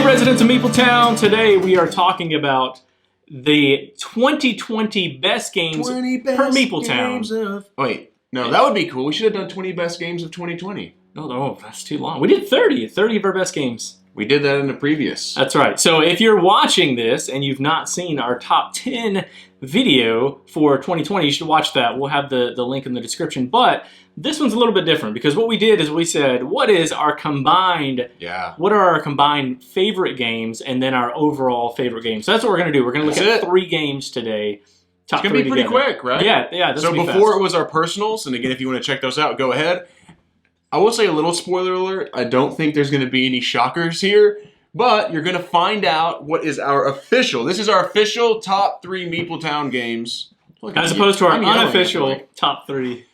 residents of MeepleTown. Today we are talking about the 2020 best games per MeepleTown. Wait, no, that would be cool. We should have done 20 best games of 2020. No, that's too long. We did 30 of our best games. We did that in the previous. That's right. So if you're watching this and you've not seen our top 10 video for 2020, you should watch that. We'll have the link in the description. But this one's a little bit different because what we did is we said, what are our combined favorite games and then our overall favorite games. So that's what we're going to do. We're going to look at 3 games today. It's going to be pretty quick, right? Yeah. So before it was our personals, and again, if you want to check those out, go ahead. I will say a little spoiler alert. I don't think there's going to be any shockers here, but you're going to find out what is our official. This is our official top 3 MeepleTown games. As opposed to our unofficial top 3.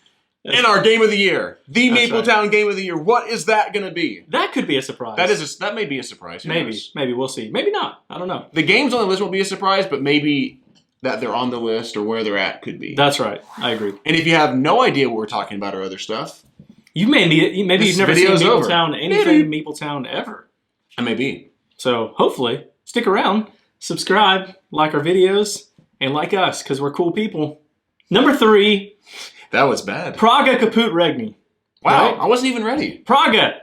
And our game of the year. The MeepleTown right. game of the year. What is that going to be? That could be a surprise. That may be a surprise. Maybe. We'll see. Maybe not. I don't know. The games on the list won't be a surprise, but maybe that they're on the list or where they're at could be. That's right. I agree. And if you have no idea what we're talking about or other stuff, maybe you've never seen MeepleTown, anything MeepleTown ever. It may be. So hopefully, stick around, subscribe, like our videos, and like us, because we're cool people. Number 3. That was bad. Praga Kaput Regni. Wow, right? I wasn't even ready. Praga.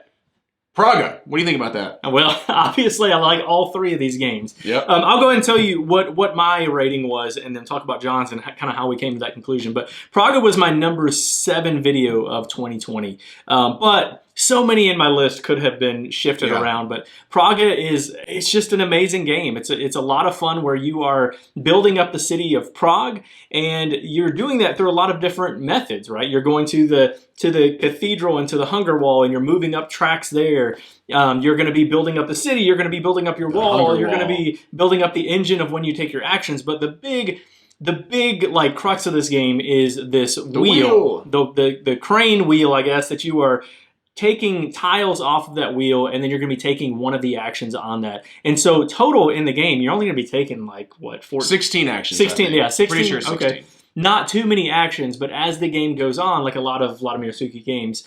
What do you think about that? Well, obviously, I like all 3 of these games. Yep. I'll go ahead and tell you what my rating was and then talk about John's and kind of how we came to that conclusion. But Praga was my number 7 video of 2020. But so many in my list could have been shifted around. But Praga it's just an amazing game. It's a lot of fun where you are building up the city of Prague, and you're doing that through a lot of different methods, right? You're going to the cathedral and to the Hunger Wall, and you're moving up tracks there. You're going to be building up the city. You're going to be building up your wall. You're going to be building up the engine of when you take your actions. But the big like crux of this game is this wheel. The crane wheel, I guess, that you are taking tiles off of that wheel, and then you're going to be taking one of the actions on that. And so total in the game, you're only going to be taking like, what, 16 actions. 16, yeah. 16, pretty sure 16. Okay. Not too many actions, but as the game goes on, like a lot of Vladimir Suki games,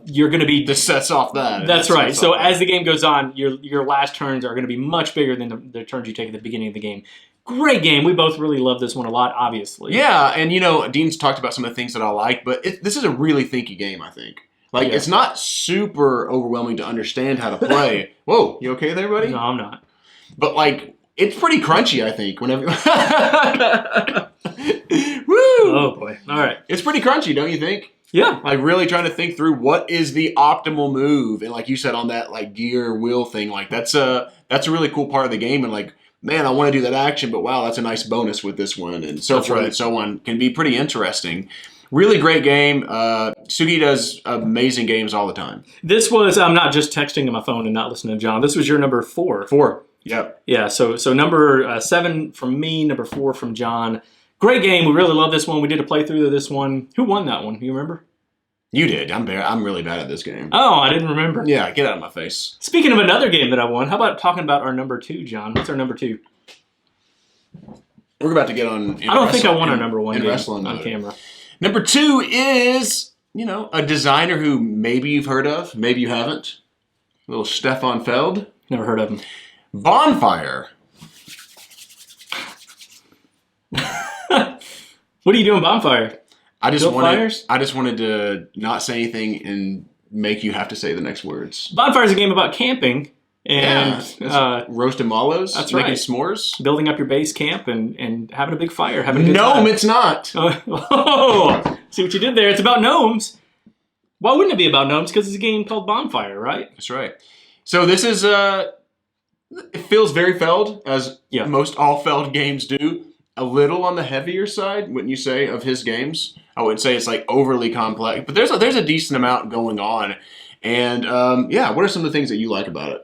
you're going to be... This sets off that. That's right. So as the game goes on, your last turns are going to be much bigger than the turns you take at the beginning of the game. Great game. We both really love this one a lot, obviously. Yeah, and Dean's talked about some of the things that I like, but this is a really thinky game, I think. Like, it's not super overwhelming to understand how to play. Whoa, you okay there, buddy? No, I'm not. But, like, it's pretty crunchy, I think, whenever... Woo! Oh, boy. All right. It's pretty crunchy, don't you think? Yeah. Like, really trying to think through what is the optimal move. And like you said on that, like, gear wheel thing, like, that's a really cool part of the game. And, like, man, I want to do that action, but wow, that's a nice bonus with this one. And so forth and so on. Can be pretty interesting. Really great game. Sugi does amazing games all the time. This was, I'm not just texting on my phone and not listening to John. This was your number 4. 4. Yep. Yeah, so number 7 from me, number 4 from John. Great game. We really love this one. We did a playthrough of this one. Who won that one? You remember? You did. I'm really bad at this game. Oh, I didn't remember. Yeah, get out of my face. Speaking of another game that I won, how about talking about our number 2, John? What's our number 2? We're about to get on... I don't think I won our number 1 game on camera. Number 2 is, a designer who maybe you've heard of, maybe you haven't. Little Stefan Feld. Never heard of him. Bonfire. What are you doing, Bonfire? I just wanted to not say anything and make you have to say the next words. Bonfire is a game about camping. And roasting mallows. That's making right. S'mores. Building up your base camp and having a big fire. Having a good Gnome, time. It's not. Oh, see what you did there. It's about gnomes. Why wouldn't it be about gnomes? Because it's a game called Bonfire, right? That's right. So this is, it feels very Feld, as most all Feld games do. A little on the heavier side, wouldn't you say, of his games? I wouldn't say it's like overly complex, but there's a decent amount going on. And what are some of the things that you like about it?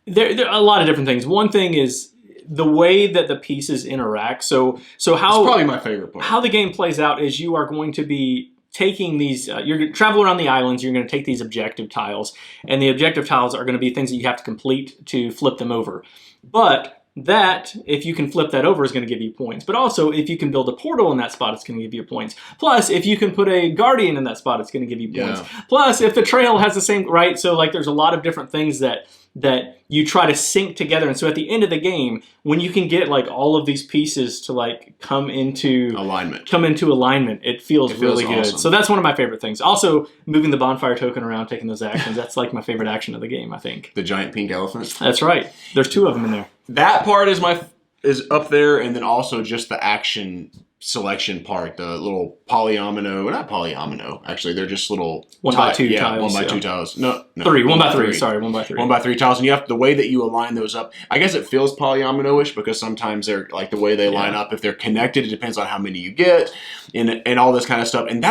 There are a lot of different things. One thing is the way that the pieces interact. So how it's probably my favorite part. How the game plays out is you are going to be taking these. You're going to travel around the islands. You're going to take these objective tiles, and the objective tiles are going to be things that you have to complete to flip them over. But that, if you can flip that over, is going to give you points. But also, if you can build a portal in that spot, it's going to give you points. Plus, if you can put a guardian in that spot, it's going to give you points. Yeah. Plus, if the trail has the same, right? So, like, there's a lot of different things that you try to sync together. And so at the end of the game, when you can get like all of these pieces to like come into alignment, it feels really good. Awesome. So that's one of my favorite things. Also, moving the bonfire token around, taking those actions, that's like my favorite action of the game, I think. The giant pink elephant. That's right. There's 2 of them in there. That part is up there, and then also just the action selection part, the little not polyomino. Actually, they're just little 1x2 tiles. 1x2 tiles. No, 3. 1x3. Sorry, 1x3. 1x3 tiles, and you have the way that you align those up. I guess it feels polyomino-ish because sometimes they're like the way they line up. If they're connected, it depends on how many you get, and all this kind of stuff. And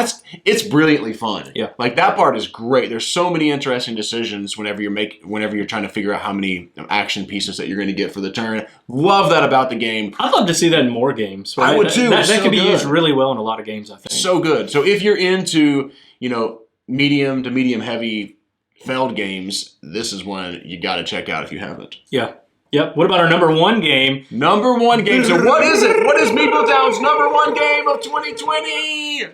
it's brilliantly fun. Yeah, like that part is great. There's so many interesting decisions whenever you're trying to figure out how many action pieces that you're going to get for the turn. Love that about the game. I'd love to see that in more games. Right? I would too. That could be used really well in a lot of games, I think. So good. So if you're into, medium to medium heavy Feld games, this is one you got to check out if you haven't. Yeah. Yep. What about our number 1 game? Number 1 game. So what is it? What is MeepleTown's number 1 game of 2020?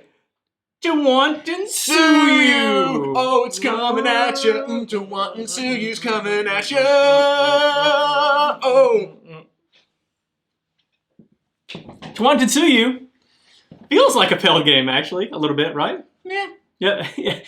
To want and sue you. Oh, it's coming at you. To want and sue you's coming at you. Oh. To want and sue you feels like a Pell game, actually, a little bit, right? Yeah. Yeah, it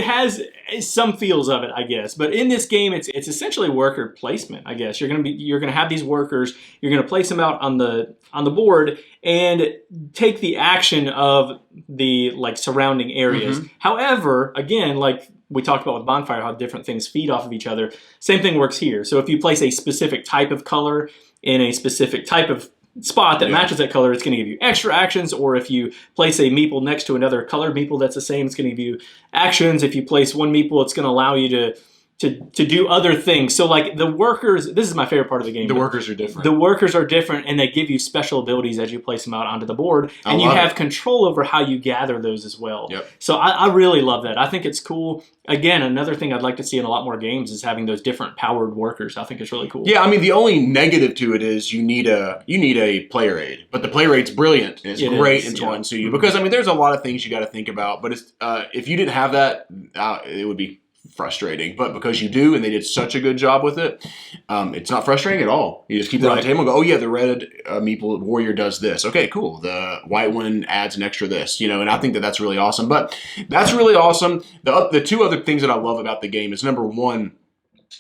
has some feels of it, I guess. But in this game, it's essentially worker placement, I guess. You're gonna have these workers. You're gonna place them out on the board and take the action of the like surrounding areas. Mm-hmm. However, again, like we talked about with Bonfire, how different things feed off of each other. Same thing works here. So if you place a specific type of color in a specific type of spot that matches that color, it's going to give you extra actions. Or if you place a meeple next to another colored meeple that's the same, it's going to give you actions. If you place one meeple, it's going to allow you to do other things. So like the workers, this is my favorite part of the game. The workers are different. The workers are different, and they give you special abilities as you place them out onto the board, and you have control over how you gather those as well. Yep. So I really love that. I think it's cool. Again, another thing I'd like to see in a lot more games is having those different powered workers. I think it's really cool. Yeah, I mean the only negative to it is you need a player aid, but the player aid's brilliant and it's great in Taunt and Sue You because I mean there's a lot of things you got to think about, but it's if you didn't have that, it would be frustrating. But because you do, and they did such a good job with it, it's not frustrating at all. You just keep it on the table and go, oh yeah, the red meeple warrior does this. Okay, cool. The white one adds an extra this, and I think that's really awesome. But that's really awesome. The 2 other things that I love about the game is number 1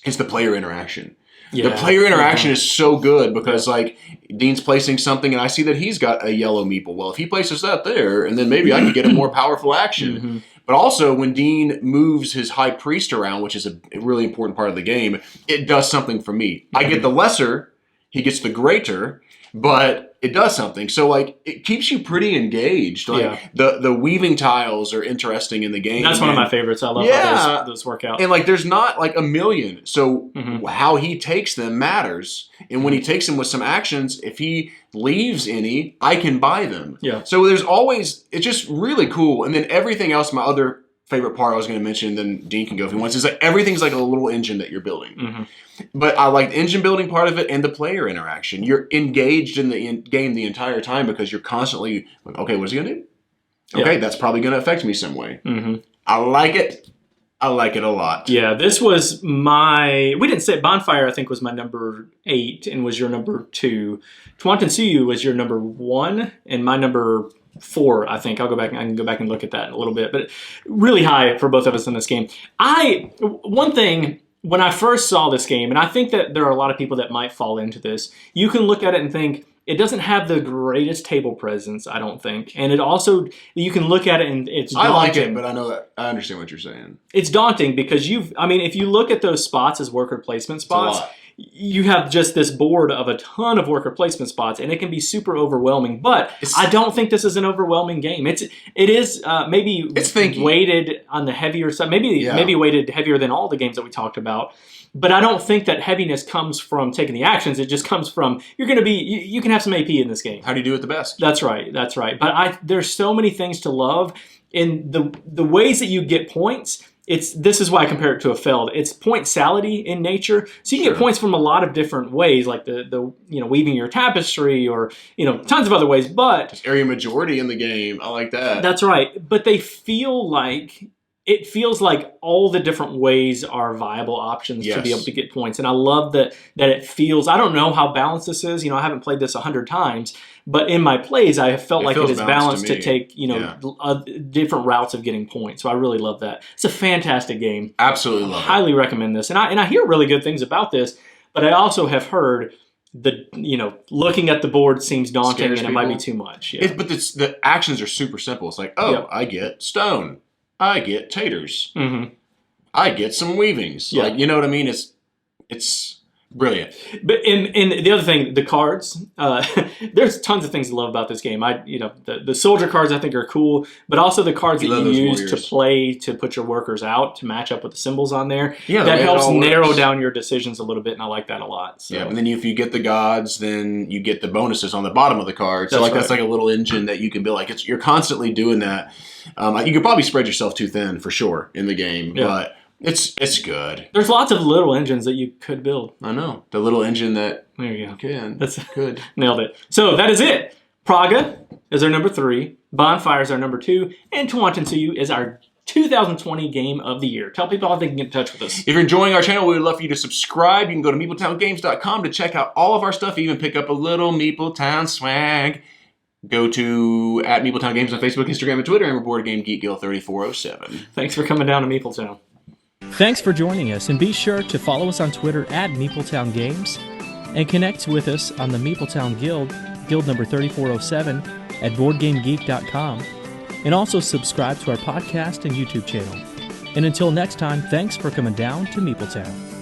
is the player interaction. Yeah. The player interaction is so good because like Dean's placing something and I see that he's got a yellow meeple. Well, if he places that there, and then maybe I can get a more powerful action. Mm-hmm. But also, when Dean moves his High Priest around, which is a really important part of the game, it does something for me. I get the lesser, he gets the greater, but it does something. So, like, it keeps you pretty engaged. Like, the weaving tiles are interesting in the game. That's one of my favorites. I love how those work out. And, like, there's not, like, a million. So, how he takes them matters. And when he takes them with some actions, if he leaves any, I can buy them. Yeah. So there's always, it's just really cool. And then everything else, my other favorite part I was going to mention, then Dean can go if he wants, is like everything's like a little engine that you're building. Mm-hmm. But I like the engine building part of it and the player interaction. You're engaged in the game the entire time because you're constantly like, okay, what's he going to do? Okay, that's probably going to affect me some way. Mm-hmm. I like it. I like it a lot. Yeah, this was we didn't say Bonfire, I think, was my number 8 and was your number 2. Taunt and Sue You was your number 1 and my number 4, I think. I can go back and look at that in a little bit. But really high for both of us in this game. One thing, when I first saw this game, and I think that there are a lot of people that might fall into this, you can look at it and think, it doesn't have the greatest table presence, I don't think. And it also, you can look at it and it's daunting. I like it, but I know that, I understand what you're saying. It's daunting because if you look at those spots as worker placement spots, you have just this board of a ton of worker placement spots, and it can be super overwhelming. But I don't think this is an overwhelming game. It is maybe weighted on the heavier side, maybe weighted heavier than all the games that we talked about. But I don't think that heaviness comes from taking the actions. It just comes from you can have some AP in this game. How do you do it the best? That's right. But there's so many things to love in the ways that you get points. this is why I compare it to a Feld. It's point salady in nature, so you can get points from a lot of different ways, like the weaving your tapestry, or tons of other ways. But just area majority in the game, I like that. That's right. But it feels like all the different ways are viable options to be able to get points. And I love that it feels, I don't know how balanced this is. I haven't played this 100 times, but in my plays, I have felt like it is balanced to take, different routes of getting points. So I really love that. It's a fantastic game. Absolutely love it. Highly recommend this. And I hear really good things about this, but I also have heard looking at the board seems daunting and it might be too much. Yeah. But the actions are super simple. It's like, I get stone. I get taters. Mm-hmm. I get some weavings. Yeah. Like, you know what I mean? It's brilliant. But in the other thing, the cards, there's tons of things to love about this game. The soldier cards I think are cool, but also the cards that you use to play to put your workers out to match up with the symbols on there. Yeah, that helps narrow down your decisions a little bit, and I like that a lot. So. Yeah, and then if you get the gods, then you get the bonuses on the bottom of the card. So that's like a little engine that you can build. Like you're constantly doing that. You could probably spread yourself too thin for sure in the game, but it's good. There's lots of little engines that you could build. I know. The little engine that there you go. Can. That's good. Nailed it. So that is it. Praga is our number 3. Bonfire is our number 2. And Tawantinsuyu is our 2020 Game of the Year. Tell people how they can get in touch with us. If you're enjoying our channel, we would love for you to subscribe. You can go to MeepleTownGames.com to check out all of our stuff, even pick up a little MeepleTown swag. Go to @MeepleTownGames on Facebook, Instagram, and Twitter, and we're Board Game Geek Guild 3407. Thanks for coming down to Meepletown. Thanks for joining us, and be sure to follow us on Twitter @MeepleTownGames, and connect with us on the Meepletown Guild, Guild number 3407, at BoardGameGeek.com, and also subscribe to our podcast and YouTube channel. And until next time, thanks for coming down to Meepletown.